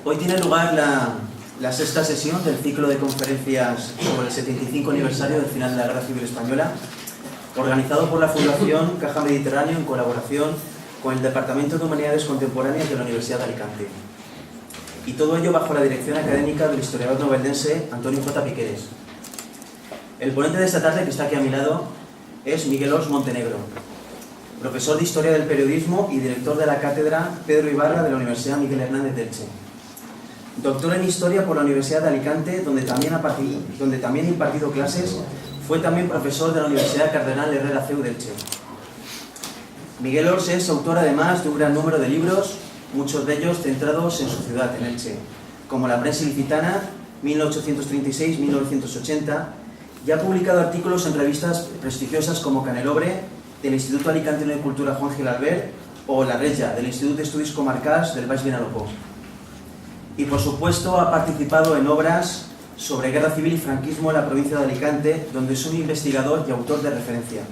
Hoy tiene lugar la sexta sesión del ciclo de conferencias sobre el 75 aniversario del final de la Guerra Civil Española, organizado por la Fundación Caja Mediterráneo en colaboración con el Departamento de Humanidades Contemporáneas de la Universidad de Alicante. Y todo ello bajo la dirección académica del historiador noveldense Antonio J. Piqueres. El ponente de esta tarde, que está aquí a mi lado, es Miguel Ors Montenegro, profesor de Historia del Periodismo y director de la Cátedra Pedro Ibarra de la Universidad Miguel Hernández de Elche. Doctor en Historia por la Universidad de Alicante, donde también ha impartido clases. Fue también profesor de la Universidad Cardenal Herrera CEU de Elche. Miguel Ors es autor además de un gran número de libros, muchos de ellos centrados en su ciudad, en Elche, como La prensa ilicitana, 1836-1980, y ha publicado artículos en revistas prestigiosas como Canelobre, del Instituto Alicantino de Cultura Juan Gil Albert, o La Regia, del Instituto de Estudios Comarcals del Baix Vinalopó. Y por supuesto ha participado en obras sobre guerra civil y franquismo en la provincia de Alicante, donde es un investigador y autor de referencia.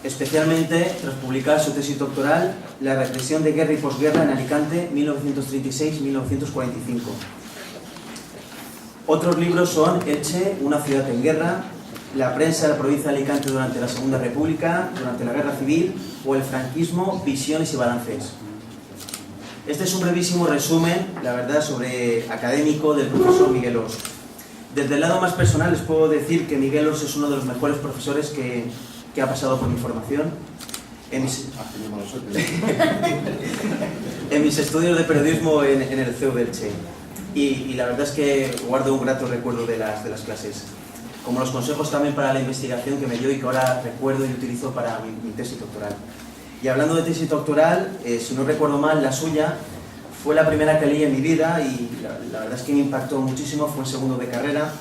Especialmente tras publicar su tesis doctoral, La represión de guerra y posguerra en Alicante, 1936-1945. Otros libros son Elche, una ciudad en guerra, La prensa de la provincia de Alicante durante la Segunda República, durante la Guerra Civil, o el franquismo, visiones y balances. Este es un brevísimo resumen, la verdad, académico del profesor Miguel Ors. Desde el lado más personal les puedo decir que Miguel Ors es uno de los mejores profesores que ha pasado por mi formación. En mis estudios de periodismo en el CEU de Elche. Y la verdad es que guardo un grato recuerdo de las clases. Como los consejos también para la investigación que me dio y que ahora recuerdo y utilizo para mi tesis doctoral. Y hablando de tesis doctoral, si no recuerdo mal, la suya fue la primera que leí en mi vida y la verdad es que me impactó muchísimo, fue en segundo de carrera,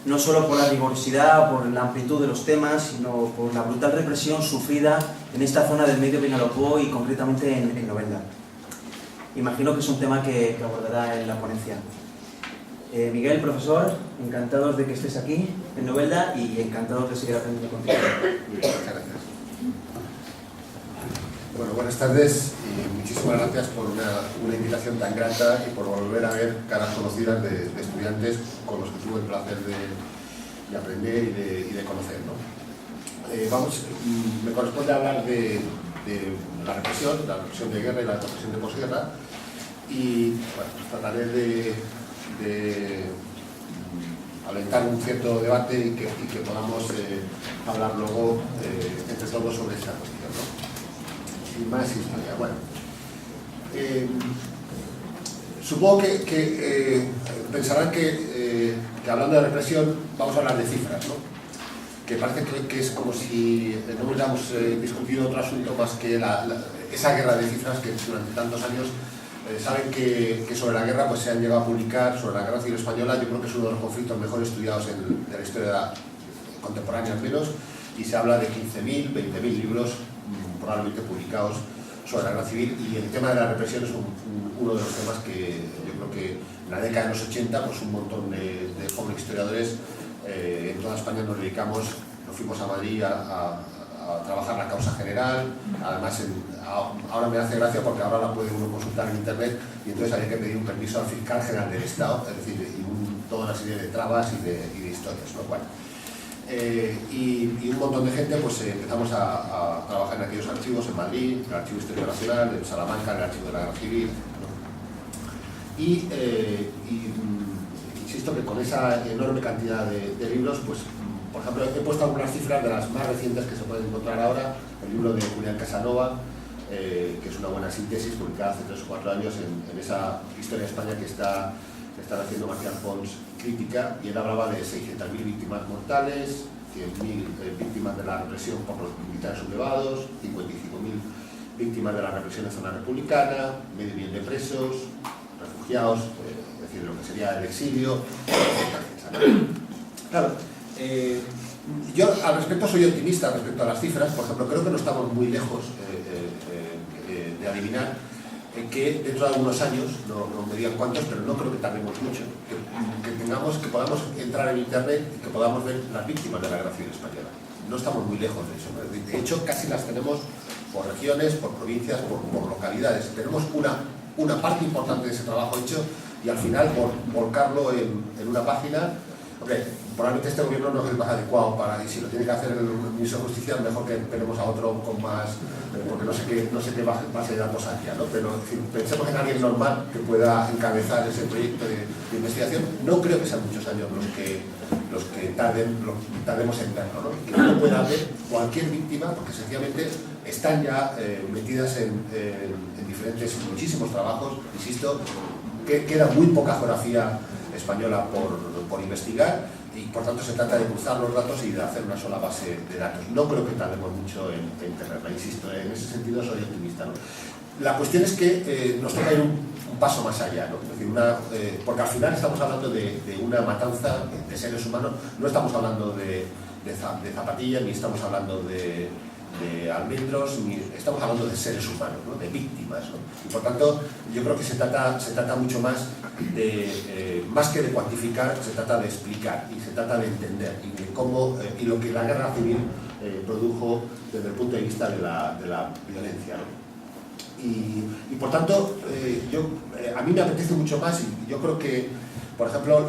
no solo por la rigurosidad, por la amplitud de los temas, sino por la brutal represión sufrida en esta zona del Medio Vinalopó y concretamente en Novelda. Imagino que es un tema que abordará en la ponencia. Miguel, profesor, encantados de que estés aquí en Novelda y encantados de seguir aprendiendo contigo. Muchas gracias. Bueno, buenas tardes y muchísimas gracias por una invitación tan grata y por volver a ver caras conocidas de estudiantes con los que tuve el placer de aprender y de conocer, ¿no? Me corresponde hablar de la represión de guerra y la represión de posguerra y bueno, pues trataré de alentar un cierto debate y que podamos hablar luego entre todos sobre esa cuestión, ¿no? Sin más historia. Bueno, supongo que pensarán que hablando de represión vamos a hablar de cifras, ¿no? Que parece que es como si no hubiéramos discutido otro asunto más que esa guerra de cifras que durante tantos años saben que sobre la guerra pues se han llegado a publicar, sobre la Guerra Civil Española. Yo creo que es uno de los conflictos mejor estudiados de la historia contemporánea al menos, y se habla de 15.000, 20.000 libros probablemente publicados sobre la Guerra Civil, y el tema de la represión es uno de los temas que yo creo que en la década de los 80 pues un montón de jóvenes historiadores en toda España nos fuimos a Madrid a trabajar la causa general. Además ahora me hace gracia porque ahora la puede uno consultar en internet y entonces había que pedir un permiso al fiscal general del Estado, es decir, toda una serie de trabas y de historias, ¿no? Bueno, y un montón de gente pues empezamos a trabajar en aquellos archivos en Madrid, el Archivo Histórico Nacional, en Salamanca, el Archivo de la Guerra Civil, ¿no? Y insisto que con esa enorme cantidad de libros, pues por ejemplo he puesto algunas cifras de las más recientes que se pueden encontrar ahora. El libro de Julián Casanova, que es una buena síntesis publicada hace 3 o 4 años en esa Historia de España que están haciendo Marcial Pons crítica, y él hablaba de 600.000 víctimas mortales, 100.000 víctimas de la represión por los militares sublevados, 55.000 víctimas de la represión en zona republicana, 500.000 de presos, refugiados, es decir, lo que sería el exilio, etc. Claro, yo al respecto soy optimista respecto a las cifras. Por ejemplo, creo que no estamos muy lejos de adivinar que dentro de algunos años, no me digan cuántos, pero no creo que tardemos mucho, que podamos entrar en internet y que podamos ver las víctimas de la Guerra Civil Española. No estamos muy lejos de eso. De hecho, casi las tenemos por regiones, por provincias, por localidades. Tenemos una una parte importante de ese trabajo hecho y al final volcarlo en una página. Hombre, probablemente este gobierno no es el más adecuado para, y si lo tiene que hacer el ministro de Justicia, mejor que esperemos a otro con más, porque no sé qué base de datos haya, ¿no? Pero en fin, pensemos en alguien normal que pueda encabezar ese proyecto de investigación. No creo que sean muchos años los que tardemos en verlo, ¿no? Que uno pueda ver cualquier víctima, porque sencillamente están ya metidas en diferentes, muchísimos trabajos, insisto, que queda muy poca geografía española por investigar y por tanto se trata de cruzar los datos y de hacer una sola base de datos. No creo que tardemos mucho en tenerla, insisto, en ese sentido soy optimista, ¿no? La cuestión es que nos toca ir un paso más allá, ¿no? Es decir, porque al final estamos hablando de una matanza de seres humanos, no estamos hablando de zapatillas, ni estamos hablando de almendros, ni estamos hablando de seres humanos, ¿no? De víctimas, ¿no? Y por tanto yo creo que se trata mucho más más que de cuantificar, se trata de explicar y se trata de entender y de cómo y lo que la guerra civil produjo desde el punto de vista de la violencia, ¿no? Y por tanto a mí me apetece mucho más y yo creo que, por ejemplo,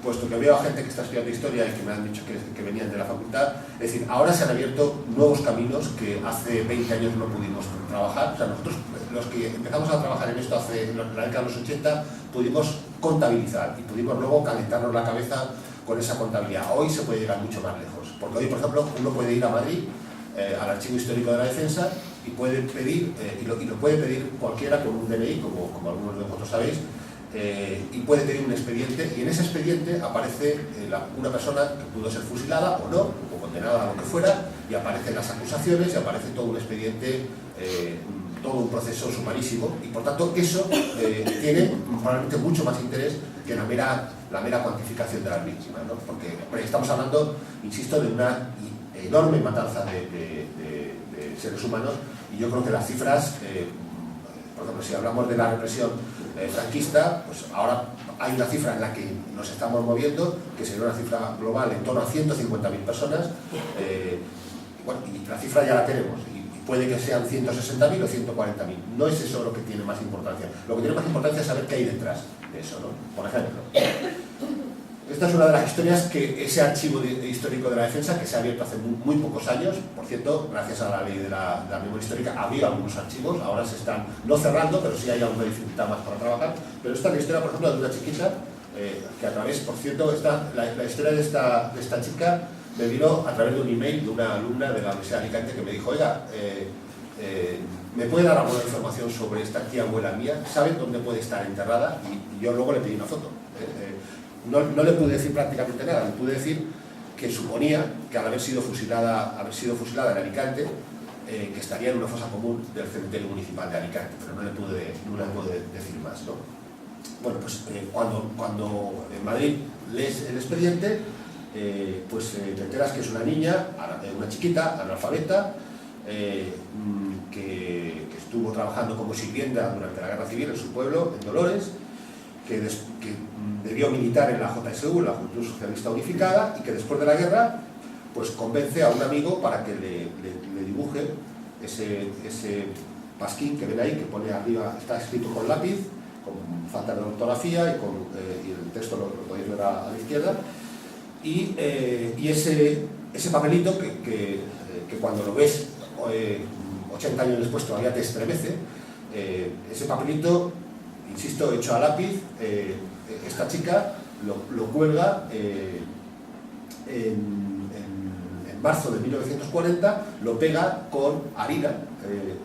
puesto que veo a gente que está estudiando historia y que me han dicho que venían de la facultad, es decir, ahora se han abierto nuevos caminos que hace 20 años no pudimos trabajar. O sea, nosotros, los que empezamos a trabajar en esto en la década de los 80, pudimos contabilizar y pudimos luego calentarnos la cabeza con esa contabilidad. Hoy se puede llegar mucho más lejos, porque hoy, por ejemplo, uno puede ir a Madrid, al Archivo Histórico de la Defensa, y puede pedir, y lo puede pedir cualquiera con un DNI, como algunos de vosotros sabéis, y puede tener un expediente, y en ese expediente aparece una persona que pudo ser fusilada o no, o condenada a lo que fuera, y aparecen las acusaciones y aparece todo un expediente, todo un proceso sumarísimo, y por tanto eso tiene probablemente mucho más interés que la mera cuantificación de las víctimas, ¿no? Porque estamos hablando, insisto, de una enorme matanza de seres humanos, y yo creo que las cifras, por ejemplo, si hablamos de la represión franquista, pues ahora hay una cifra en la que nos estamos moviendo, que sería una cifra global en torno a 150.000 personas, bueno, y la cifra ya la tenemos, y puede que sean 160.000 o 140.000, no es eso lo que tiene más importancia. Lo que tiene más importancia es saber qué hay detrás de eso, ¿no? Por ejemplo, esta es una de las historias que ese archivo histórico de la defensa, que se ha abierto hace muy pocos años, por cierto, gracias a la ley de la memoria histórica, había algunos archivos, ahora se están no cerrando, pero sí hay alguna dificultad más para trabajar. Pero esta es la historia, por ejemplo, de una chiquita, que a través, por cierto, la historia de esta chica me vino a través de un email de una alumna de la Universidad de Alicante que me dijo: oiga, ¿me puede dar alguna información sobre esta tía abuela mía? ¿Saben dónde puede estar enterrada? Y yo luego le pedí una foto. No le pude decir prácticamente nada, le pude decir que suponía que al haber sido fusilada en Alicante, que estaría en una fosa común del cementerio municipal de Alicante, pero no le pude decir más, ¿no? Bueno, pues cuando en Madrid lees el expediente, pues te enteras que es una niña, una chiquita, analfabeta, que estuvo trabajando como sirvienta durante la Guerra Civil en su pueblo, en Dolores, que debió militar en la JSU, la Juventud Socialista Unificada, y que después de la guerra pues convence a un amigo para que le dibuje ese pasquín que ven ahí, que pone arriba, está escrito con lápiz, con falta de ortografía, y el texto lo podéis ver a la izquierda, y ese papelito que cuando lo ves 80 años después todavía te estremece, ese papelito, insisto, hecho a lápiz, esta chica lo cuelga en marzo de 1940, lo pega con harina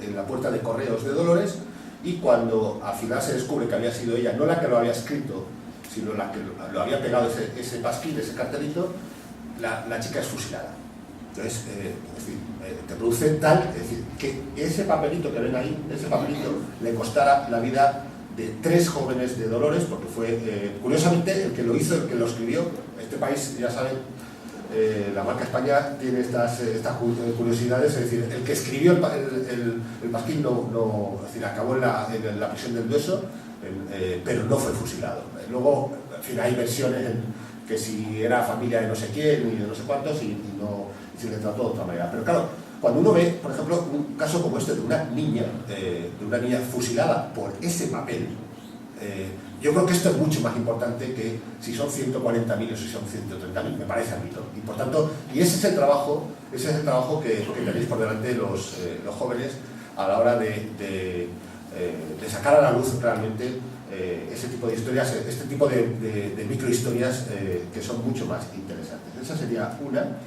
en la puerta de correos de Dolores, y cuando al final se descubre que había sido ella, no la que lo había escrito, sino la que lo había pegado ese pasquín, ese cartelito, la chica es fusilada. Entonces, te produce tal, es decir, que ese papelito que ven ahí, ese papelito le costara la vida de 3 jóvenes de Dolores, porque fue, curiosamente, el que lo hizo, el que lo escribió. Este país, ya saben, la marca España tiene estas curiosidades, es decir, el que escribió el pasquín es decir, acabó en la prisión del Dueso, pero no fue fusilado. Luego, en fin, hay versiones que si era familia de no sé quién y de no sé cuántos, y se le trató de otra manera. Pero claro, cuando uno ve, por ejemplo, un caso como este de una niña fusilada por ese papel, yo creo que esto es mucho más importante que si son 140.000 o si son 130.000, me parece a mí, ¿no? Y por tanto, y ese es el trabajo que tenéis por delante los jóvenes a la hora de sacar a la luz realmente ese tipo de historias, este tipo de microhistorias que son mucho más interesantes. Esa sería una.